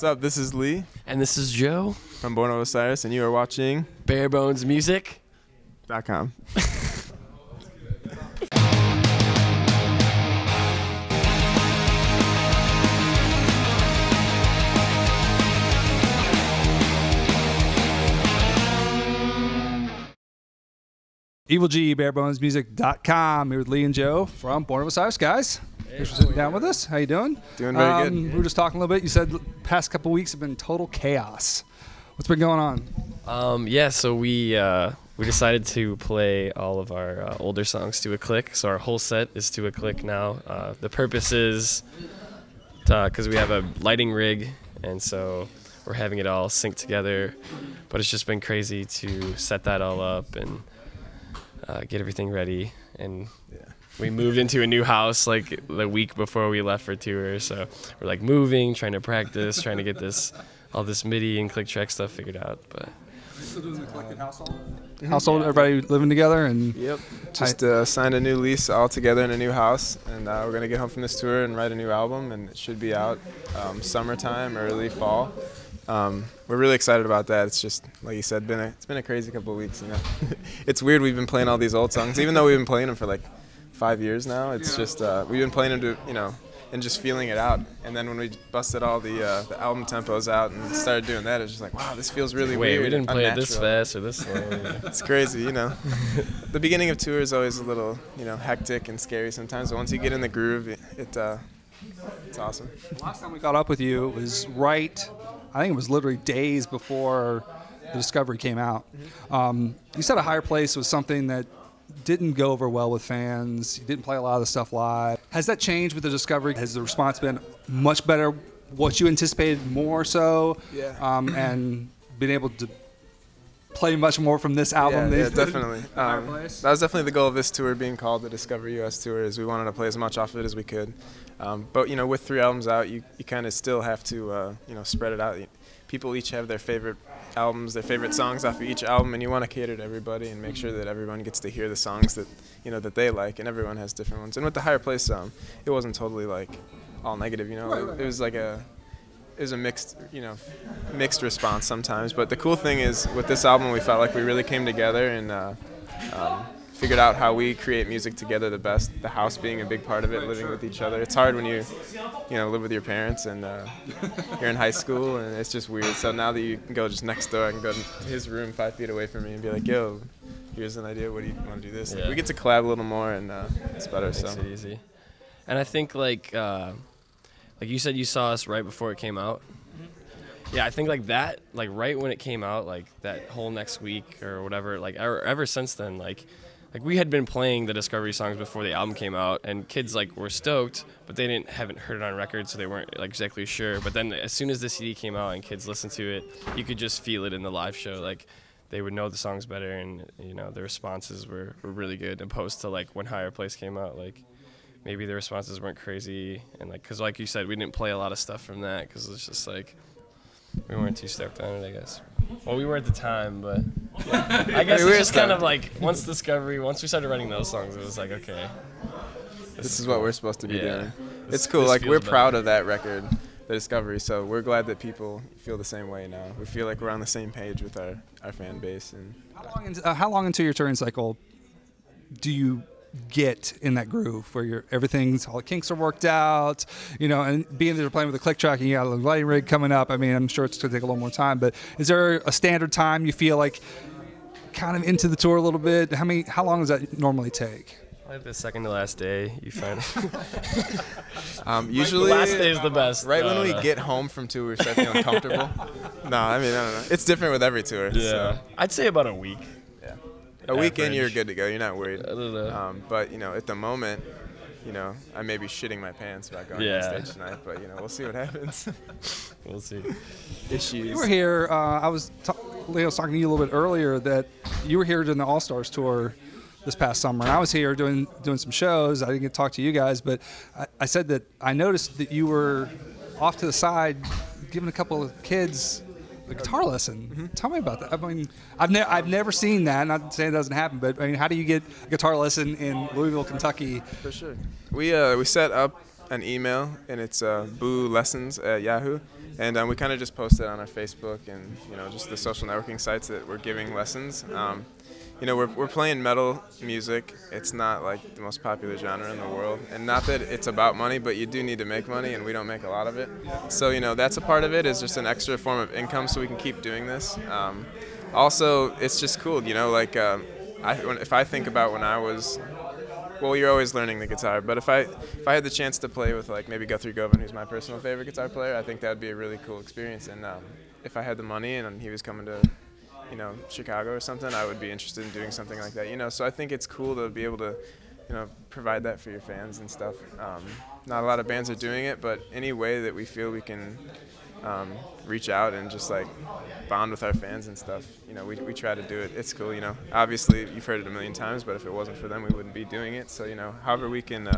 What's up? This is Lee. And this is Joe. From Born of Osiris, and you are watching BareBonesMusic.com. Evil G, BareBonesMusic.com. Here with Lee and Joe from Born of Osiris, guys. Thanks for sitting down with us. How you doing? Doing very good. We were just talking a little bit. You said the past couple weeks have been total chaos. What's been going on? Yeah, so we decided to play all of our older songs to a click. So our whole set is to a click now. The purpose is because we have a lighting rig, and so we're having it all sync together. But it's just been crazy to set that all up and get everything ready. And we moved into a new house like the week before we left for tour. So we're like moving, trying to practice, trying to get all this MIDI and click track stuff figured out. But still doing the collected household? Household, everybody living together? And yep. Just signed a new lease all together in a new house, and we're gonna get home from this tour and write a new album, and it should be out summertime, early fall. We're really excited about that. It's just, like you said, it's been a crazy couple of weeks. You know, it's weird. We've been playing all these old songs, even though we've been playing them for like 5 years now. It's just we've been playing them and just feeling it out. And then when we busted all the album tempos out and started doing that, it was just like, wow, this feels really weird. We didn't play it this fast or this slow. It's crazy, you know. The beginning of tour is always a little, hectic and scary sometimes. But once you get in the groove, it's awesome. The last time we caught up with you, it was I think it was literally days before the Discovery came out. You said A Higher Place was something that didn't go over well with fans. You didn't play a lot of the stuff live. Has that changed with the Discovery? Has the response been much better, what you anticipated more so? Yeah. And been able to play much more from this album? Yeah, definitely. That was definitely the goal of this tour, being called the Discovery US Tour, is we wanted to play as much off of it as we could. But with 3 albums out, you kind of still have to spread it out. People each have their favorite albums, their favorite songs off of each album, and you want to cater to everybody and make sure that everyone gets to hear the songs that that they like, and everyone has different ones. And with the Higher Place, it wasn't totally like all negative. Right. It was like a mixed response sometimes. But the cool thing is, with this album, we felt like we really came together and figured out how we create music together the best. The house being a big part of it, living with each other. It's hard when you live with your parents and you're in high school, and it's just weird. So now that you can go just next door, I can go to his room 5 feet away from me and be like, yo, here's an idea. What do you want to do this? Yeah. Like, we get to collab a little more, and it's better. Makes it easy. And I think like you said, you saw us right before it came out. Yeah, I think like that, like right when it came out, like that whole next week or whatever, like ever since then, like we had been playing the Discovery songs before the album came out, and kids like were stoked, but they haven't heard it on record, so they weren't like exactly sure. But then as soon as the CD came out and kids listened to it, you could just feel it in the live show. Like they would know the songs better, and the responses were really good. Opposed to like when Higher Place came out, like maybe the responses weren't crazy, and like because like you said, we didn't play a lot of stuff from that because it's just like we weren't too stoked on it, I guess. Well, we were at the time, but I guess it's just kind of like once we started writing those songs, it was like, okay. This is what we're supposed to be doing. It's cool. Like, we're proud of that record, the Discovery, so we're glad that people feel the same way now. We feel like we're on the same page with our fan base. And how long into your touring cycle do you get in that groove where all the kinks are worked out, and being that you're playing with a click track and you got a lighting rig coming up, I mean, I'm sure it's going to take a little more time, but is there a standard time you feel like kind of into the tour a little bit? How long does that normally take? Like the second to last day, you find usually the last day is the best. Right when we get home from tour, we start feeling comfortable. No, I don't know. It's different with every tour. Yeah, so. I'd say about a week. A week in, you're good to go. You're not worried. I don't know. But at the moment, I may be shitting my pants about going on stage tonight. But we'll see what happens. We'll see. Issues. You were here. I was talking to you a little bit earlier that you were here during the All Stars tour this past summer. And I was here doing some shows. I didn't get to talk to you guys, but I said that I noticed that you were off to the side giving a couple of kids a guitar lesson. Mm-hmm. Tell me about that. I mean, I've never seen that. Not saying it doesn't happen, but I mean, how do you get a guitar lesson in Louisville, Kentucky? For sure. We set up an email, and it's boolessons@yahoo, And we kind of just posted on our Facebook and, you know, just the social networking sites that we're giving lessons. You know, we're playing metal music. It's not like the most popular genre in the world. And not that it's about money, but you do need to make money, and we don't make a lot of it. So, you know, that's a part of it, is just an extra form of income so we can keep doing this. Also, it's just cool, you know, like if I think about when I was, well, you're always learning the guitar, but if I had the chance to play with like maybe Guthrie Govan, who's my personal favorite guitar player, I think that would be a really cool experience. And if I had the money and he was coming to, you know, Chicago or something, I would be interested in doing something like that. You know, so I think it's cool to be able to, you know, provide that for your fans and stuff. Not a lot of bands are doing it, but any way that we feel we can reach out and just like bond with our fans and stuff, you know, we try to do it. It's cool, you know. Obviously, you've heard it a million times, but if it wasn't for them, we wouldn't be doing it. So, you know, however we can,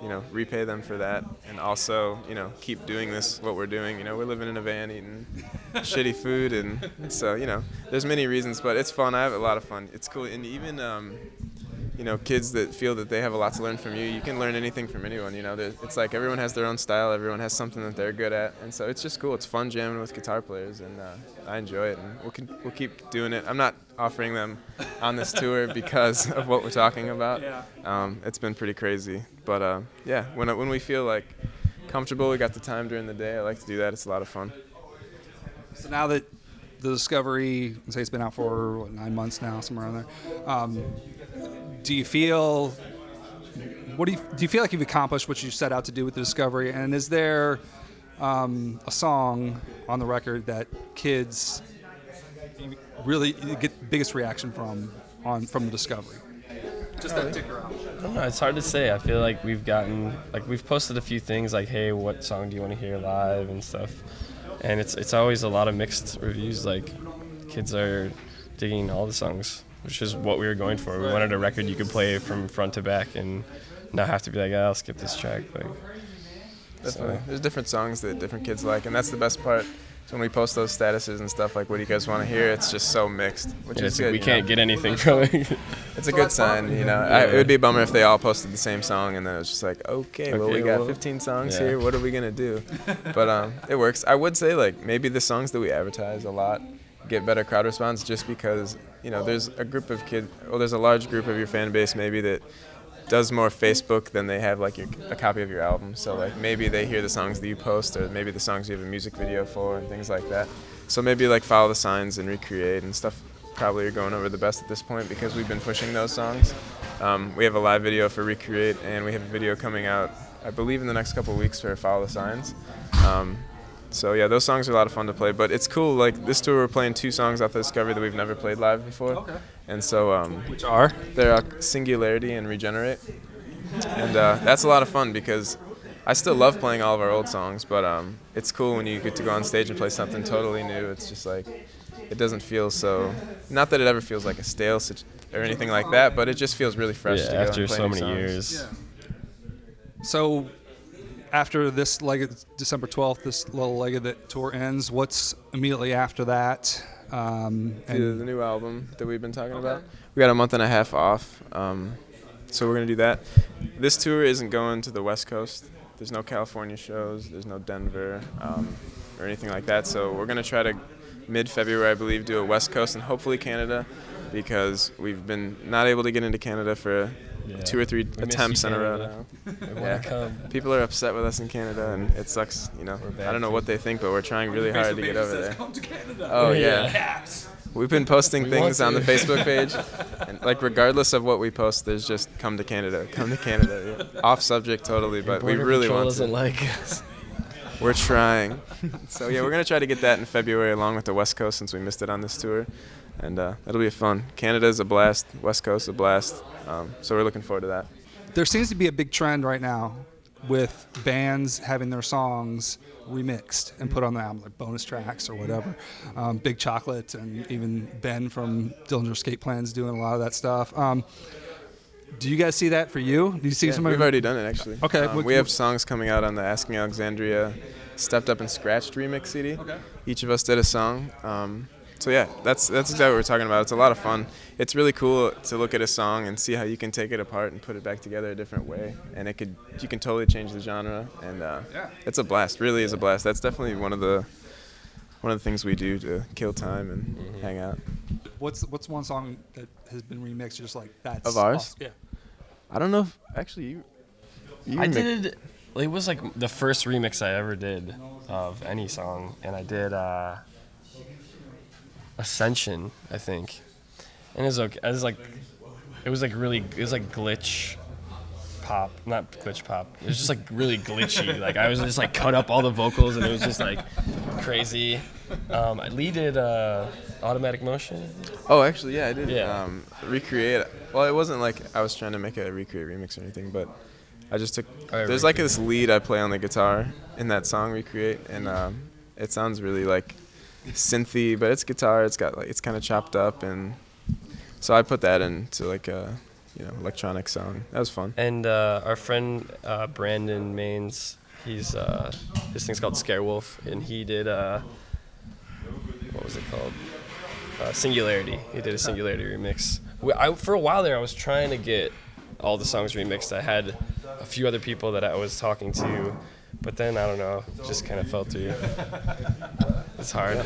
you know, repay them for that, and also, you know, keep doing this, what we're doing. You know, we're living in a van eating shitty food, and so, you know, there's many reasons, but it's fun. I have a lot of fun. It's cool, and even, you know, kids that feel that they have a lot to learn from you, you can learn anything from anyone, you know. It's like everyone has their own style, everyone has something that they're good at, and so it's just cool. It's fun jamming with guitar players, and I enjoy it, and we'll keep doing it. I'm not offering them on this tour because of what we're talking about. It's been pretty crazy, but yeah, when we feel like comfortable, we got the time during the day, I like to do that. It's a lot of fun. So now that the Discovery, say it's been out for what, 9 months now, somewhere around there, do you feel like you've accomplished what you set out to do with the Discovery? And is there a song on the record that kids really get the biggest reaction from the Discovery? Just that particular album. I don't know, it's hard to say. I feel like we've posted a few things like, hey, what song do you want to hear live and stuff. And it's always a lot of mixed reviews. Like, kids are digging all the songs, which is what we were going for. We wanted a record you could play from front to back and not have to be like, I'll skip this track. Like, definitely. There's different songs that different kids like, and that's the best part. So when we post those statuses and stuff, like, what do you guys want to hear? It's just so mixed, which is good. We can't get anything from it. It's a good sign, you know. It would be a bummer if they all posted the same song, and then it was just like, okay, well, we got 15 songs here. What are we going to do? But it works. I would say, like, maybe the songs that we advertise a lot get better crowd response just because, you know, there's a group of kids, well, there's a large group of your fan base maybe that does more Facebook than they have like a copy of your album. So like maybe they hear the songs that you post, or maybe the songs you have a music video for and things like that. So maybe like follow the signs and recreate and stuff probably are going over the best at this point because we've been pushing those songs. We have a live video for Recreate, and we have a video coming out, I believe, in the next couple of weeks for Follow the Signs. So yeah, those songs are a lot of fun to play, but it's cool. Like this tour, we're playing 2 songs off the Discovery that we've never played live before. Okay. And so, which are? They're Singularity and Regenerate, and that's a lot of fun because I still love playing all of our old songs, but it's cool when you get to go on stage and play something totally new. It's just like, it doesn't feel so, not that it ever feels like a stale or anything like that, but it just feels really fresh to go and play after so new many songs. years. Yeah. So after this leg of December 12th, this little leg of the tour ends, what's immediately after that? And the new album that we've been talking about. We got a month and a half off, so we're going to do that. This tour isn't going to the West Coast. There's no California shows. There's no Denver or anything like that. So we're going to try to, mid-February, I believe, do a West Coast and hopefully Canada, because we've been not able to get into Canada for 2 or 3 attempts in a row now. People are upset with us in Canada, and it sucks. You know, I don't know what they think, but we're trying really hard to get over there. Oh yeah. We've been posting things on the Facebook page, and like regardless of what we post, there's just come to Canada. Yeah. Off subject totally, but we really want to. Doesn't like us. We're trying. So yeah, we're gonna try to get that in February along with the West Coast since we missed it on this tour, and that'll be fun. Canada's a blast, West Coast a blast. So we're looking forward to that. There seems to be a big trend right now with bands having their songs remixed and put on the album, like bonus tracks or whatever. Big Chocolate and even Ben from Dillinger Escape Plan's doing a lot of that stuff. Do you guys see that for you? Do you see somebody? We've already done it, actually. Okay. We have songs coming out on the Asking Alexandria Stepped Up and Scratched remix CD. Okay. Each of us did a song. So yeah, that's exactly what we're talking about. It's a lot of fun. It's really cool to look at a song and see how you can take it apart and put it back together a different way, and you can totally change the genre, and it's a blast. Really is a blast. That's definitely one of the things we do to kill time and hang out. What's one song that has been remixed just like that's of ours? Awesome. Yeah. I don't know if actually you I did. It was like the first remix I ever did of any song, and I did Ascension, I think, and it was okay. It was like glitch pop, not glitch pop. It was just like really glitchy. Like I was just like cut up all the vocals, and it was just like crazy. Lee did Automatic Motion. Oh, actually, yeah, I did. Yeah. Recreate. Well, it wasn't like I was trying to make a recreate remix or anything, but I just took. There's like this lead I play on the guitar in that song Recreate, and it sounds really like synthy, but it's guitar. It's got like it's kind of chopped up, and so I put that into like a electronic song. That was fun. And our friend Brandon Maines, his thing's called Scarewolf, and he did what was it called? Singularity. He did a Singularity remix. For a while there, I was trying to get all the songs remixed. I had a few other people that I was talking to, but then I don't know, just kind of fell through. It's hard.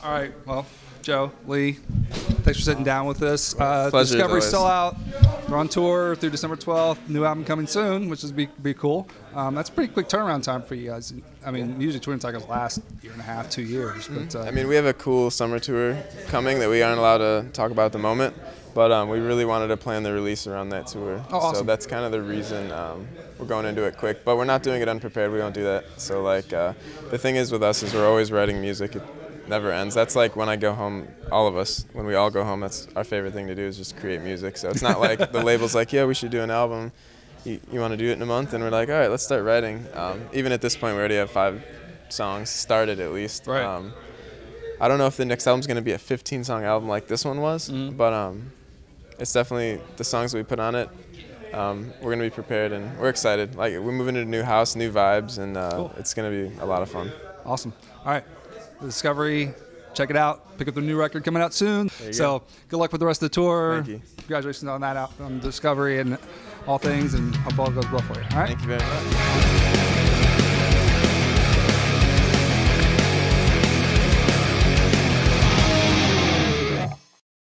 All right. Well, Joe, Lee, thanks for sitting down with us. Pleasure. Discovery's still out. We're on tour through December 12th. New album coming soon, which is be cool. That's a pretty quick turnaround time for you guys. I mean, usually touring cycles last year and a half, 2 years. But I mean, we have a cool summer tour coming that we aren't allowed to talk about at the moment. But we really wanted to plan the release around that tour. Oh, awesome. So that's kind of the reason we're going into it quick. But we're not doing it unprepared. We don't do that. So like the thing is with us is we're always writing music. It never ends. That's like when I go home, all of us, when we all go home, that's our favorite thing to do is just create music. So it's not like the label's like, yeah, we should do an album. You want to do it in a month? And we're like, all right, let's start writing. Even at this point, we already have 5 songs started at least. Right. I don't know if the next album's going to be a 15-song album like this one was, but it's definitely the songs that we put on it. We're going to be prepared, and we're excited. Like we're moving to a new house, new vibes, and cool. It's going to be a lot of fun. Awesome. All right. Discovery, check it out. Pick up the new record coming out soon. So good luck with the rest of the tour. Thank you. Congratulations on that out on Discovery and all things, and hope all goes well for you. All right. Thank you very much.